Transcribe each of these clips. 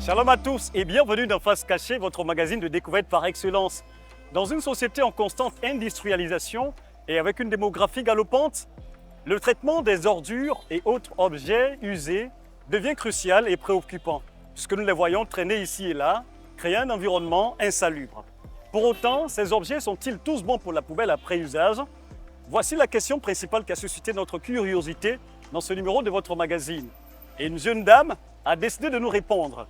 Shalom à tous et bienvenue dans Face Cachée, votre magazine de découverte par excellence. Dans une société en constante industrialisation et avec une démographie galopante, le traitement des ordures et autres objets usés devient crucial et préoccupant, puisque nous les voyons traîner ici et là, créant un environnement insalubre. Pour autant, ces objets sont-ils tous bons pour la poubelle après usage? Voici la question principale qui a suscité notre curiosité dans ce numéro de votre magazine. Et une jeune dame a décidé de nous répondre.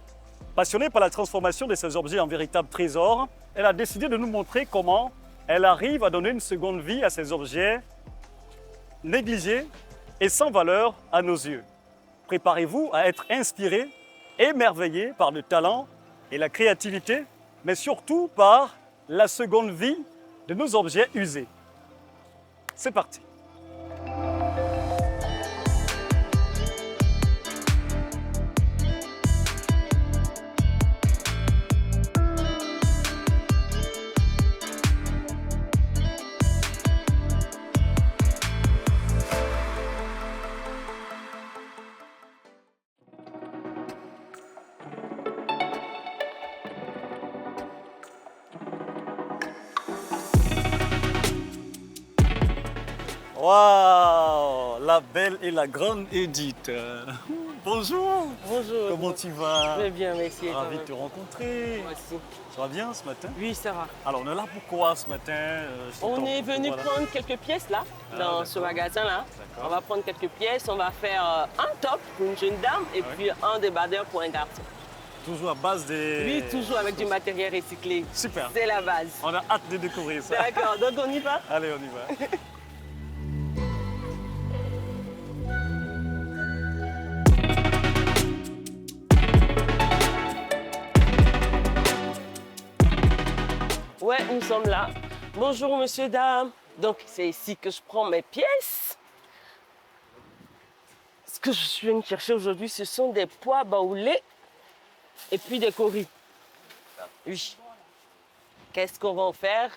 Passionnée par la transformation de ces objets en véritables trésors, elle a décidé de nous montrer comment elle arrive à donner une seconde vie à ces objets négligés et sans valeur à nos yeux. Préparez-vous à être inspiré, émerveillé par le talent et la créativité, mais surtout par la seconde vie de nos objets usés. C'est parti! Waouh, la belle et la grande Edith. Bonjour. Bonjour. Comment tu vas? Je vais bien, merci. Ravi de te rencontrer. Moi aussi. Ça va bien ce matin? Oui, ça va. Alors, on est là pourquoi ce matin? On est venu prendre quelques pièces là, dans ce magasin-là. On va prendre quelques pièces, on va faire un top pour une jeune dame et puis un débardeur pour un garçon. Toujours à base des... Oui, toujours avec du matériel recyclé. Super. C'est la base. On a hâte de découvrir ça. D'accord, donc on y va? Allez, on y va. Ouais, nous sommes là. Bonjour, monsieur, dame. Donc, c'est ici que je prends mes pièces. Ce que je suis venue chercher aujourd'hui, ce sont des pois baoulés et puis des coris. Oui. Qu'est-ce qu'on va en faire?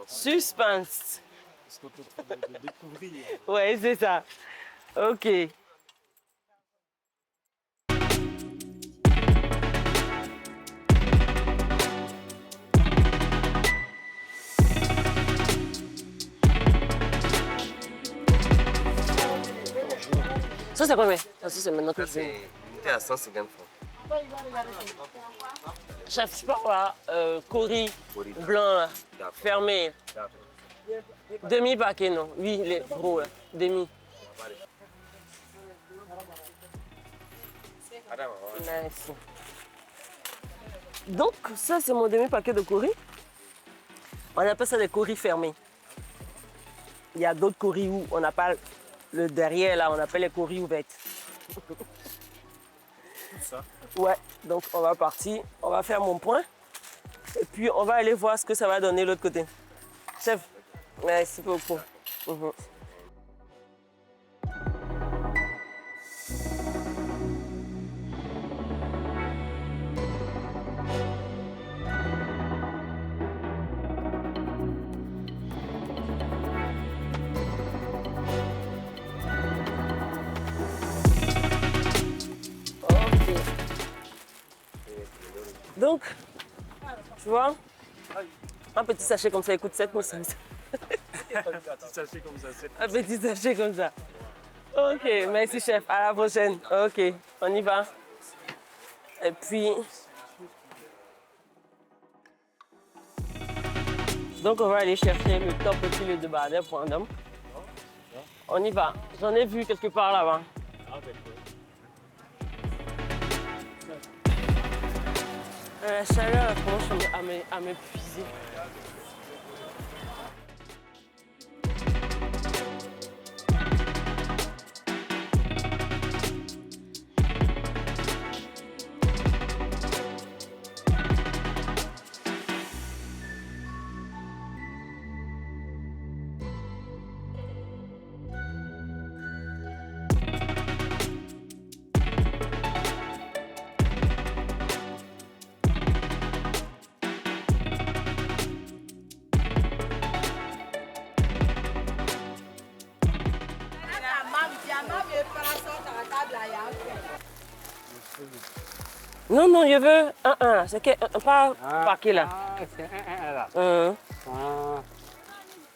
Suspense. Est-ce qu'on peut de découvrir? Ouais, c'est ça. OK. Ça, c'est combien? Ça, c'est maintenant que c'est. Limité à 150 francs. Chef, je parle là, coris blanc, là, fermé. Demi-paquet, non? Oui, les gros, là. Demi. Merci. Donc, ça, c'est mon demi-paquet de coris. On appelle ça des coris fermés. Il y a d'autres coris où on n'a pas le derrière, là, on appelle les coris ouvertes. Ça. Ouais, donc on va partir, on va faire mon point. Et puis, on va aller voir ce que ça va donner de l'autre côté. Chef, merci beaucoup. Mhm. Donc, tu vois, un petit sachet comme ça, il coûte 7,5. Un petit sachet comme ça, c'est... Un petit sachet comme ça. Ok, merci chef, à la prochaine. Ok, on y va. Et puis... Donc on va aller chercher le top et puis le débardeur pour un homme. On y va. J'en ai vu quelque part là-bas. La chaleur commence à m'épuiser. Non, non, je veux un. C'est pas paquet là. C'est un là. Un.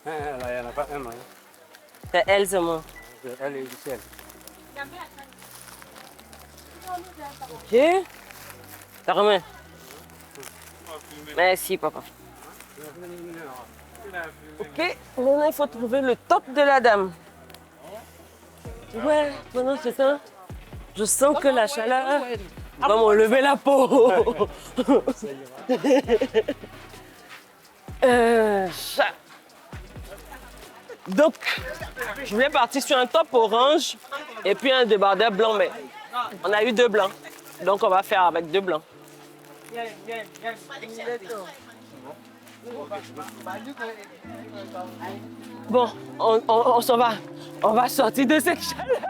Un là, il n'y en a pas un. Hein. C'est elle seulement. C'est elle et Lucien. Ok. T'as combien? Merci, papa. Ok, maintenant il faut trouver le top de la dame. Ouais, pendant ce temps, je sens que la chaleur va m'enlever la peau. Ça. Donc, je voulais partir sur un top orange et puis un débardeur blanc, mais on a eu 2 blancs. Donc, on va faire avec 2 blancs. Bon, on s'en va. On va sortir de cette chaleur.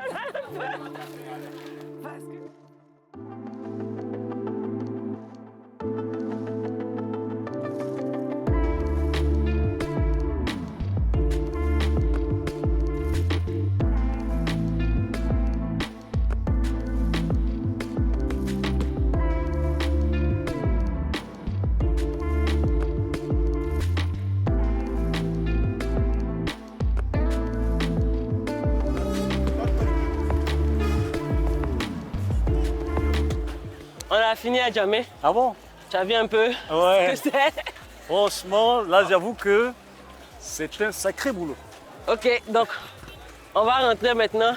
On a fini à jamais. Ah bon? Tu as vu un peu Ouais. ce que c'est? Franchement, là, j'avoue que c'est un sacré boulot. Ok, donc on va rentrer maintenant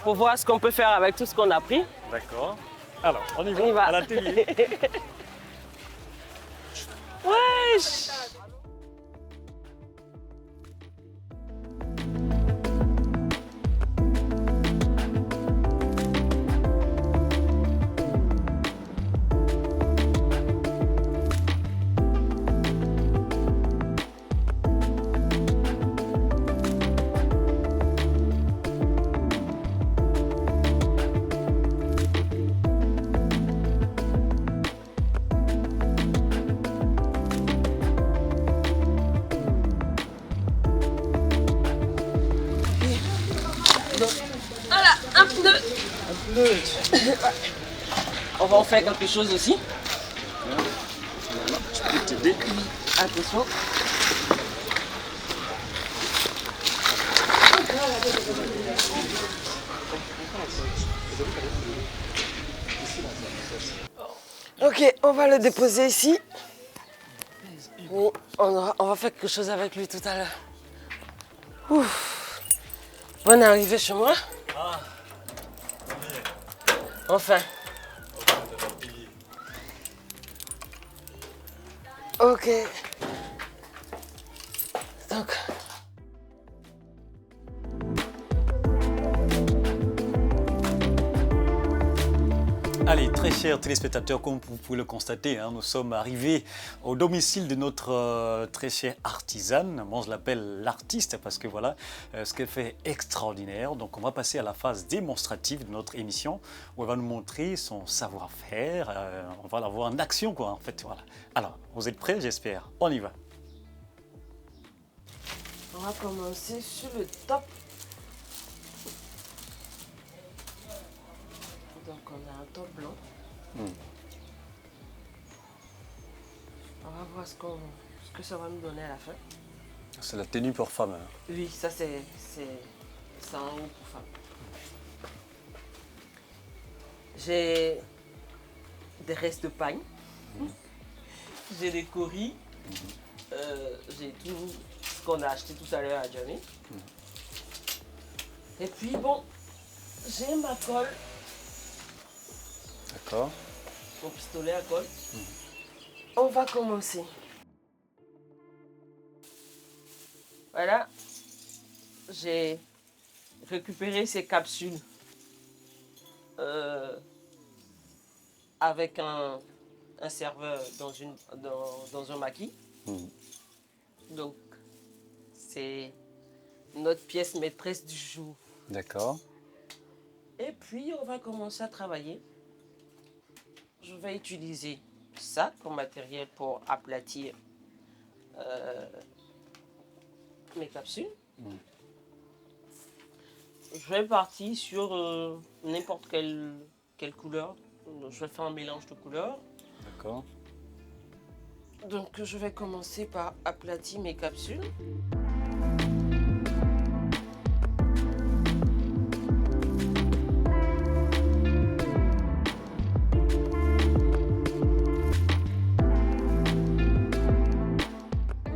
pour voir ce qu'on peut faire avec tout ce qu'on a pris. D'accord. Alors, on y va, On y va. à l'atelier. Wesh! Voilà, un pneu. On va en faire quelque chose aussi. Je peux t'aider. Attention. Ok, on va le déposer ici. Oui, on va faire quelque chose avec lui tout à l'heure. Ouf. Bonne arrivée chez moi. Enfin. Ok. Donc. Allez, très chers téléspectateurs, comme vous pouvez le constater, hein, nous sommes arrivés au domicile de notre très chère artisane. Moi, je l'appelle l'artiste parce que voilà, ce qu'elle fait est extraordinaire. Donc, on va passer à la phase démonstrative de notre émission où elle va nous montrer son savoir-faire. On va la voir en action, quoi, en fait. Voilà. Alors, vous êtes prêts, j'espère. On y va. On va commencer sur le top. Donc on a un top blanc. On va voir ce que ça va nous donner à la fin. C'est la tenue pour femme. Hein. Oui, ça c'est en haut pour femme. J'ai des restes de paille. J'ai des coris. J'ai tout ce qu'on a acheté tout à l'heure à Johnny. Et puis bon, j'ai ma colle. D'accord. Mon pistolet à colle. On va commencer. Voilà. J'ai récupéré ces capsules avec un serveur dans un maquis. Donc, c'est notre pièce maîtresse du jour. D'accord. Et puis, on va commencer à travailler. Je vais utiliser ça comme matériel pour aplatir mes capsules. Je vais partir sur n'importe quelle couleur. Je vais faire un mélange de couleurs. D'accord. Donc je vais commencer par aplatir mes capsules.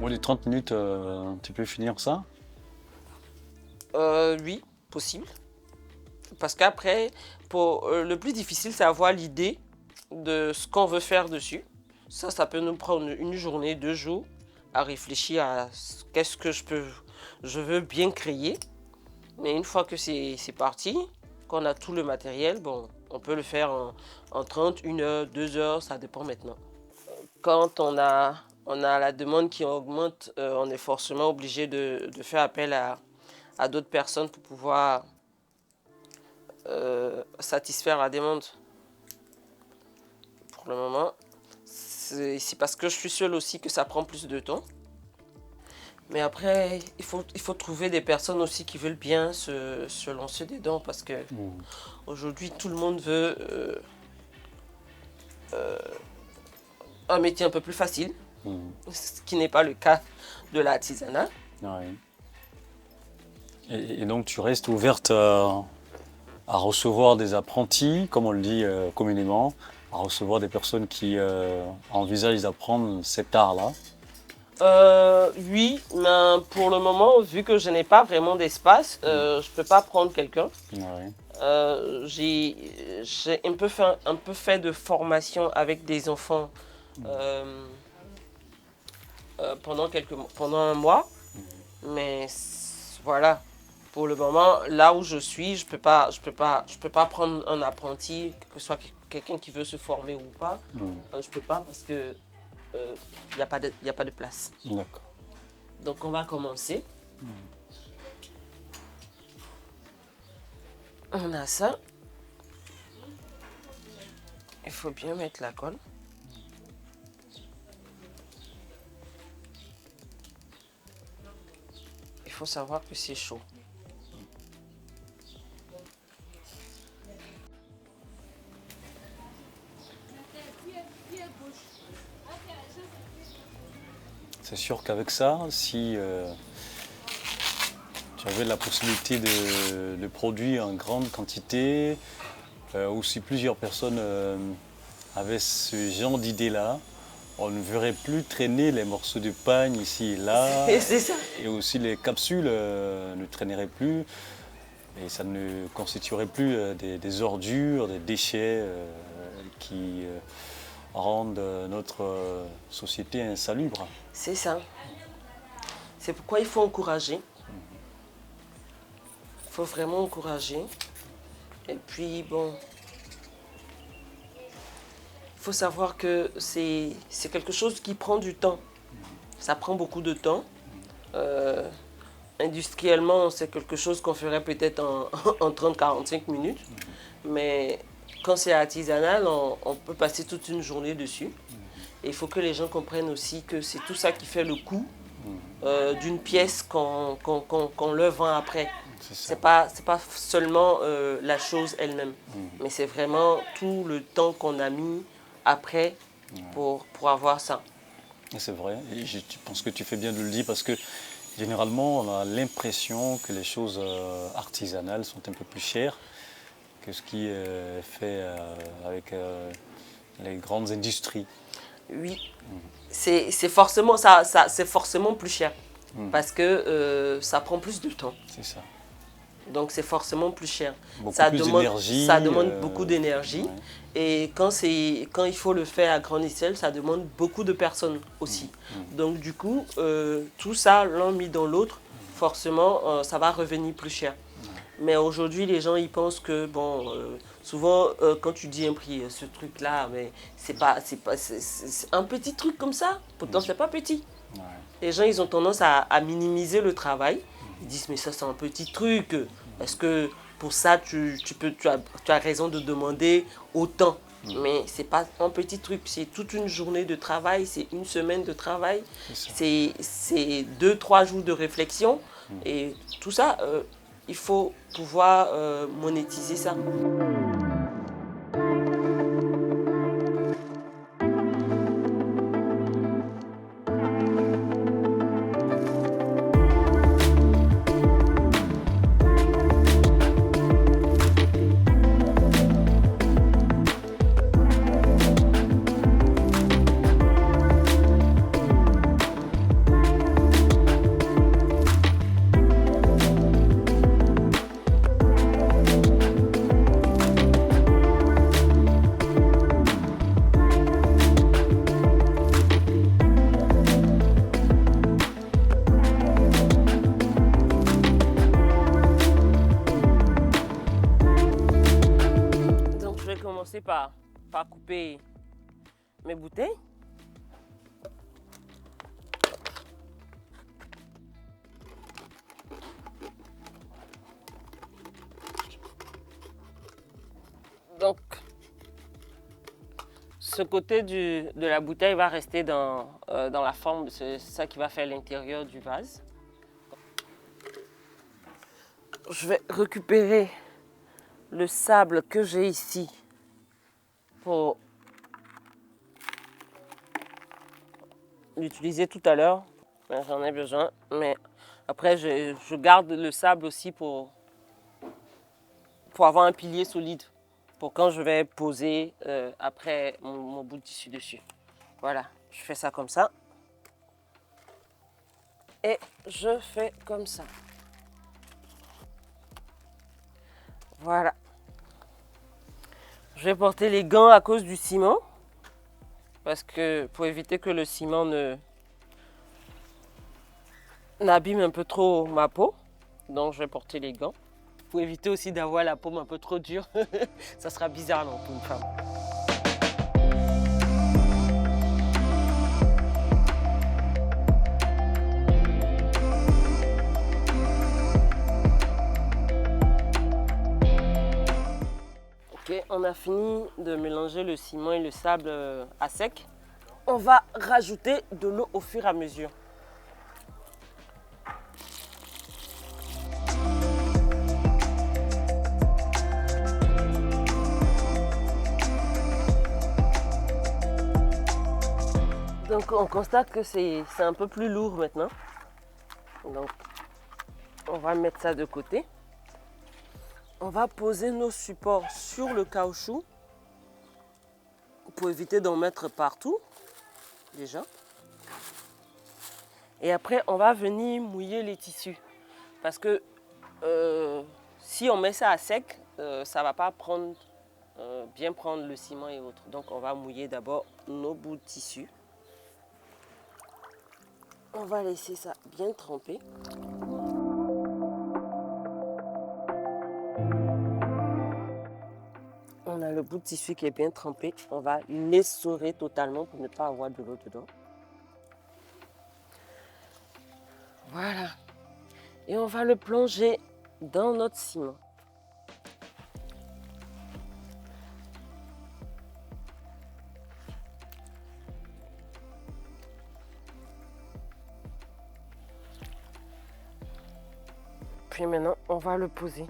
Moins de 30 minutes, tu peux finir ça? Oui, possible. Parce qu'après, le plus difficile, c'est avoir l'idée de ce qu'on veut faire dessus. Ça peut nous prendre une journée, 2 jours à réfléchir à qu'est-ce que je veux bien créer. Mais une fois que c'est parti, qu'on a tout le matériel, bon, on peut le faire en 30, 1 heure, 2 heures, ça dépend maintenant. Quand on a la demande qui augmente, on est forcément obligé de faire appel à d'autres personnes pour pouvoir satisfaire la demande. Pour le moment, c'est parce que je suis seule aussi que ça prend plus de temps. Mais après, il faut trouver des personnes aussi qui veulent bien se lancer dedans parce que aujourd'hui, tout le monde veut un métier un peu plus facile, ce qui n'est pas le cas de l'artisanat. Ouais. Et donc tu restes ouverte à recevoir des apprentis, comme on le dit communément, à recevoir des personnes qui envisagent d'apprendre cet art-là? Oui, mais pour le moment, vu que je n'ai pas vraiment d'espace, je ne peux pas prendre quelqu'un. Ouais. J'ai un peu fait de formation avec des enfants pendant un mois. Mais voilà, pour le moment, là où je suis, je peux pas prendre un apprenti, que ce soit quelqu'un qui veut se former ou pas. Je peux pas parce que il n'y a pas de place. D'accord. Donc on va commencer. On a ça. Il faut bien mettre la colle. Il faut savoir que c'est chaud. C'est sûr qu'avec ça, si tu avais la possibilité de produire en grande quantité, ou si plusieurs personnes avaient ce genre d'idée-là, on ne verrait plus traîner les morceaux de pagne ici et là. C'est ça. Et aussi les capsules ne traîneraient plus. Et ça ne constituerait plus des ordures, des déchets qui rendent notre société insalubre. C'est ça. C'est pourquoi il faut encourager. Il faut vraiment encourager. Et puis, bon, il faut savoir que c'est quelque chose qui prend du temps. Ça prend beaucoup de temps. Industriellement, c'est quelque chose qu'on ferait peut-être en 30-45 minutes. Mais quand c'est artisanal, on peut passer toute une journée dessus. Et il faut que les gens comprennent aussi que c'est tout ça qui fait le coût d'une pièce qu'on leur vend après. C'est pas seulement la chose elle-même, mais c'est vraiment tout le temps qu'on a mis après pour avoir ça. C'est vrai, et je pense que tu fais bien de le dire parce que généralement on a l'impression que les choses artisanales sont un peu plus chères que ce qui est fait avec les grandes industries. Oui, c'est forcément, c'est forcément plus cher parce que ça prend plus de temps. C'est ça. Donc c'est forcément plus cher. Beaucoup Ça plus demande, d'énergie. ça demande beaucoup d'énergie. Ouais. Et quand il faut le faire à grande échelle, ça demande beaucoup de personnes aussi. Donc du coup, tout ça, l'un mis dans l'autre, forcément, ça va revenir plus cher. Mais aujourd'hui, les gens, ils pensent que, bon, souvent, quand tu dis un prix, ce truc-là, mais c'est un petit truc comme ça. Pourtant, c'est pas petit. Ouais. Les gens, ils ont tendance à minimiser le travail. Ils disent, mais ça, c'est un petit truc. Est-ce que pour ça, tu as raison de demander autant? Mais c'est pas un petit truc. C'est toute une journée de travail, c'est une semaine de travail. C'est 2-3 jours de réflexion. Et tout ça, il faut pouvoir monétiser ça. Commencer par couper mes bouteilles. Donc, ce côté de la bouteille va rester dans la forme, c'est ça qui va faire l'intérieur du vase. Je vais récupérer le sable que j'ai ici pour l'utiliser tout à l'heure. J'en ai besoin, mais après je garde le sable aussi pour avoir un pilier solide pour quand je vais poser après mon bout de tissu dessus. Voilà, je fais ça comme ça et je fais comme ça. Voilà. Je vais porter les gants à cause du ciment, parce que pour éviter que le ciment n'abîme un peu trop ma peau, donc je vais porter les gants. Pour éviter aussi d'avoir la paume un peu trop dure, ça sera bizarre non, pour une femme. Ok, on a fini de mélanger le ciment et le sable à sec. On va rajouter de l'eau au fur et à mesure. Donc on constate que c'est un peu plus lourd maintenant. Donc on va mettre ça de côté. On va poser nos supports sur le caoutchouc pour éviter d'en mettre partout déjà. Et après on va venir mouiller les tissus parce que si on met ça à sec, ça ne va pas bien prendre le ciment et autres. Donc on va mouiller d'abord nos bouts de tissu. On va laisser ça bien tremper. On a le bout de tissu qui est bien trempé. On va l'essorer totalement pour ne pas avoir de l'eau dedans. Voilà. Et on va le plonger dans notre ciment. Puis maintenant, on va le poser.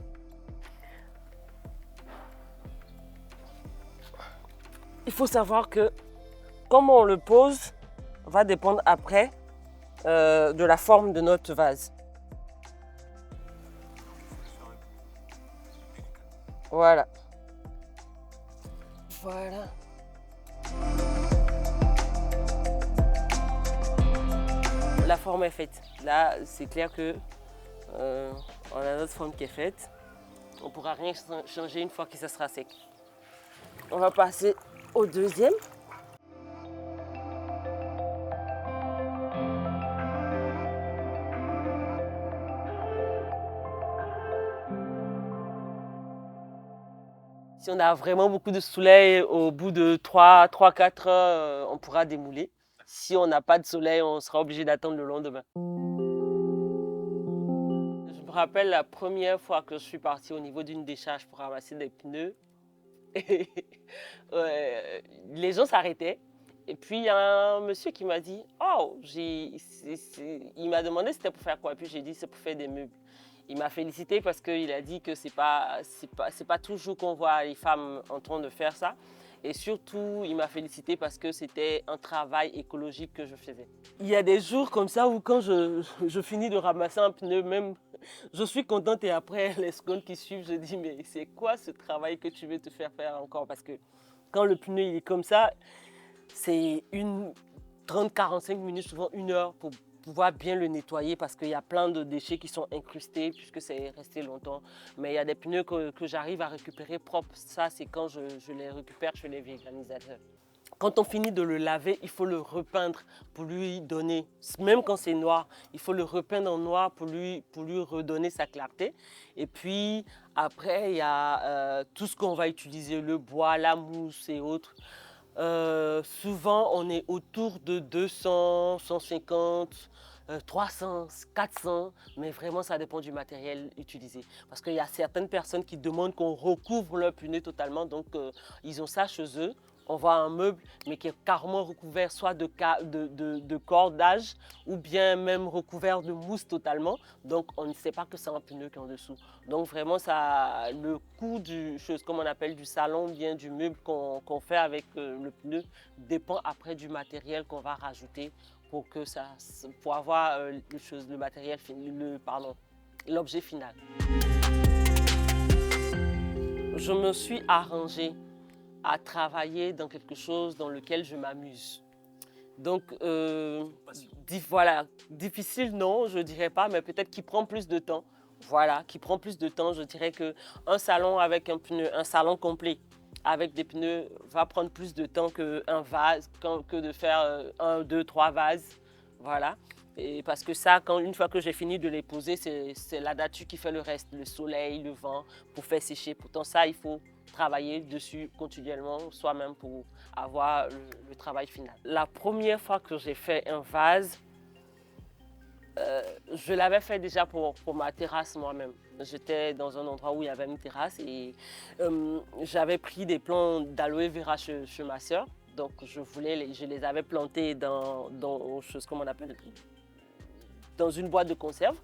Il faut savoir que comment on le pose va dépendre après de la forme de notre vase. Voilà. Voilà. La forme est faite. Là, c'est clair que on a notre forme qui est faite. On ne pourra rien changer une fois que ça sera sec. On va passer au deuxième. Si on a vraiment beaucoup de soleil, au bout de 3-4 heures, on pourra démouler. Si on n'a pas de soleil, on sera obligé d'attendre le lendemain. Je me rappelle la première fois que je suis partie au niveau d'une décharge pour ramasser des pneus. Les gens s'arrêtaient. Et puis il y a un monsieur qui m'a dit « Oh !» Il m'a demandé c'était pour faire quoi. Et puis j'ai dit « C'est pour faire des meubles ». Il m'a félicité parce qu'il a dit que c'est pas toujours qu'on voit les femmes en train de faire ça. Et surtout, il m'a félicité parce que c'était un travail écologique que je faisais. Il y a des jours comme ça où quand je finis de ramasser un pneu, même, je suis contente et après, les secondes qui suivent, je dis mais c'est quoi ce travail que tu veux te faire encore? Parce que quand le pneu il est comme ça, c'est 30-45 minutes, souvent 1 heure pour pouvoir bien le nettoyer parce qu'il y a plein de déchets qui sont incrustés puisque c'est resté longtemps. Mais il y a des pneus que j'arrive à récupérer propres. Ça, c'est quand je les récupère chez les vulcanisateurs. Quand on finit de le laver, il faut le repeindre pour lui donner, même quand c'est noir, il faut le repeindre en noir pour lui redonner sa clarté. Et puis après, il y a tout ce qu'on va utiliser, le bois, la mousse et autres. Souvent, on est autour de 200, 150, 300, 400, mais vraiment, ça dépend du matériel utilisé. Parce qu'il y a certaines personnes qui demandent qu'on recouvre leur pneu totalement, donc ils ont ça chez eux. On voit un meuble, mais qui est carrément recouvert soit de cordage ou bien même recouvert de mousse totalement. Donc, on ne sait pas que c'est un pneu qui est en dessous. Donc, vraiment, ça, le coût du chose, comme on appelle du salon, bien du meuble qu'on fait avec le pneu, dépend après du matériel qu'on va rajouter pour avoir le matériel, l'objet final. Je me suis arrangée à travailler dans quelque chose dans lequel je m'amuse. Donc, voilà, difficile, non, je ne dirais pas, mais peut-être qui prend plus de temps. Voilà, qui prend plus de temps. Je dirais qu'un salon avec un salon complet avec des pneus va prendre plus de temps qu'un vase, que de faire 1, 2, 3 vases. Voilà. Et parce que ça, une fois que j'ai fini de les poser, c'est la nature qui fait le reste, le soleil, le vent, pour faire sécher. Pourtant, ça, il faut travailler dessus continuellement, soi-même pour avoir le travail final. La première fois que j'ai fait un vase, je l'avais fait déjà pour ma terrasse moi-même. J'étais dans un endroit où il y avait une terrasse et j'avais pris des plants d'aloe vera chez ma soeur. Donc je les avais plantés dans comment on appelle, dans une boîte de conserve.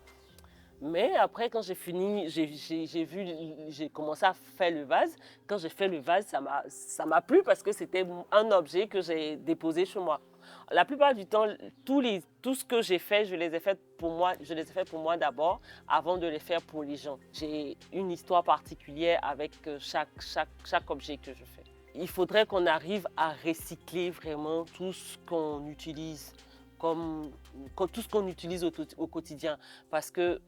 Mais après, quand j'ai fini, j'ai commencé à faire le vase. Quand j'ai fait le vase, ça m'a plu parce que c'était un objet que j'ai déposé chez moi. La plupart du temps, tout ce que j'ai fait, je les ai fait pour moi d'abord, avant de les faire pour les gens. J'ai une histoire particulière avec chaque objet que je fais. Il faudrait qu'on arrive à recycler vraiment tout ce qu'on utilise. Comme tout ce qu'on utilise au quotidien, parce que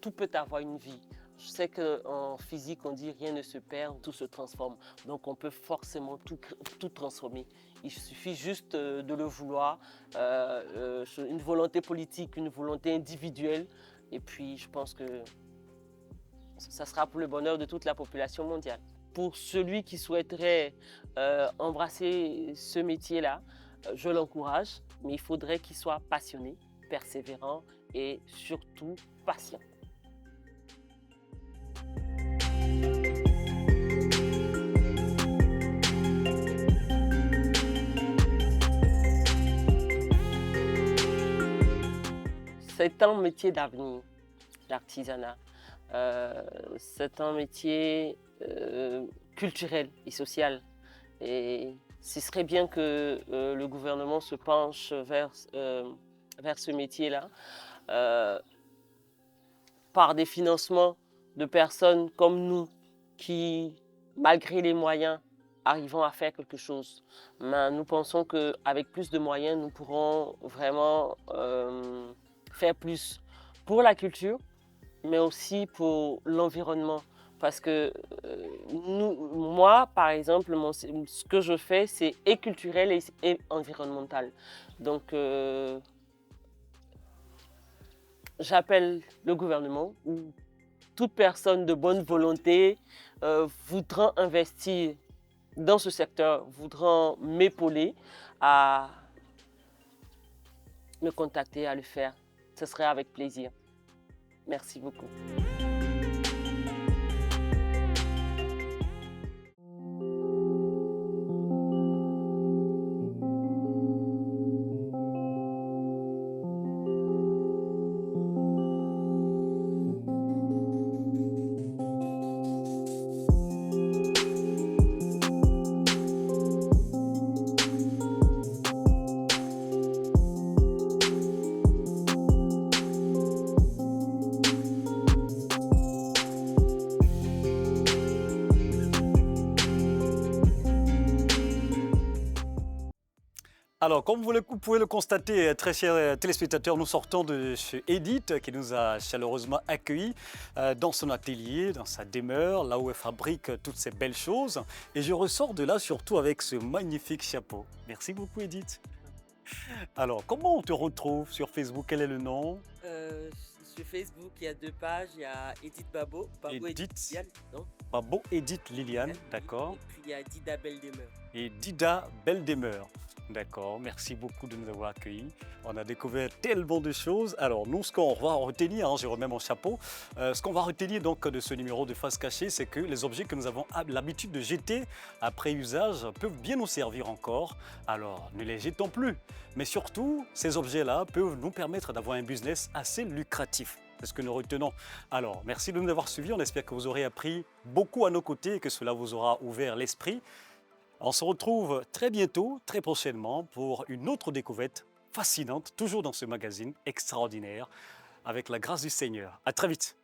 tout peut avoir une vie. Je sais qu'en physique, on dit rien ne se perd, tout se transforme. Donc on peut forcément tout transformer. Il suffit juste de le vouloir, une volonté politique, une volonté individuelle. Et puis je pense que ça sera pour le bonheur de toute la population mondiale. Pour celui qui souhaiterait embrasser ce métier-là, je l'encourage, mais il faudrait qu'il soit passionné, persévérant et surtout patient. C'est un métier d'avenir, l'artisanat. C'est un métier culturel et social. Et ce serait bien que le gouvernement se penche vers ce métier-là par des financements de personnes comme nous qui, malgré les moyens, arrivons à faire quelque chose. Mais nous pensons qu'avec plus de moyens, nous pourrons vraiment faire plus pour la culture, mais aussi pour l'environnement. Parce que moi, par exemple, ce que je fais, c'est et culturel et environnemental. Donc, j'appelle le gouvernement ou toute personne de bonne volonté voudra investir dans ce secteur, voudra m'épauler à me contacter, à le faire. Ce serait avec plaisir. Merci beaucoup. Alors, comme vous pouvez le constater, très chers téléspectateurs, nous sortons de chez Edith qui nous a chaleureusement accueillis dans son atelier, dans sa demeure, là où elle fabrique toutes ces belles choses. Et je ressors de là surtout avec ce magnifique chapeau. Merci beaucoup Edith. Alors, comment on te retrouve sur Facebook? Quel est le nom? Sur Facebook, il y a 2 pages. Il y a Edith Babo, Edith. Liliane, non? Babo Edith Liliane, d'accord. Et puis il y a Dida Beldemer. Et Dida Beldemer. D'accord, merci beaucoup de nous avoir accueillis. On a découvert tellement de choses. Alors nous, ce qu'on va retenir, hein, je remets mon chapeau, ce qu'on va retenir donc de ce numéro de Face Cachée, c'est que les objets que nous avons l'habitude de jeter après usage peuvent bien nous servir encore. Alors ne les jetons plus. Mais surtout, ces objets-là peuvent nous permettre d'avoir un business assez lucratif. C'est ce que nous retenons. Alors, merci de nous avoir suivis. On espère que vous aurez appris beaucoup à nos côtés et que cela vous aura ouvert l'esprit. On se retrouve très bientôt, très prochainement, pour une autre découverte fascinante, toujours dans ce magazine extraordinaire, avec la grâce du Seigneur. À très vite.